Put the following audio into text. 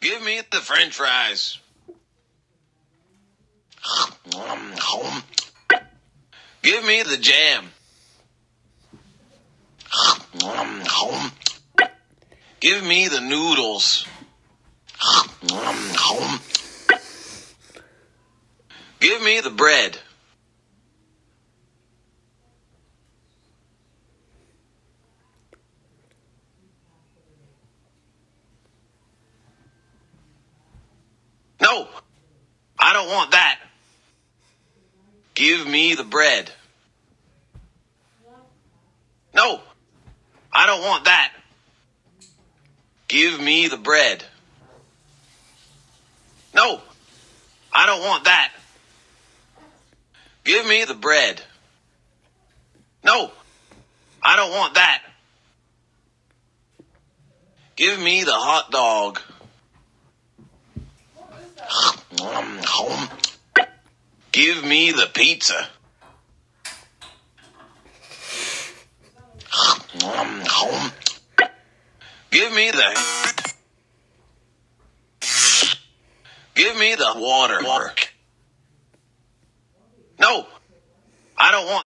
Give me the French fries. Give me the jam. Give me the noodles. Give me the bread. No, I don't want that. Give me the bread. No, I don't want that. Give me the bread. No, I don't want that. Give me the bread. No, I don't want that. Give me the hot dog. Give me the pizza. Give me the water. No, I don't want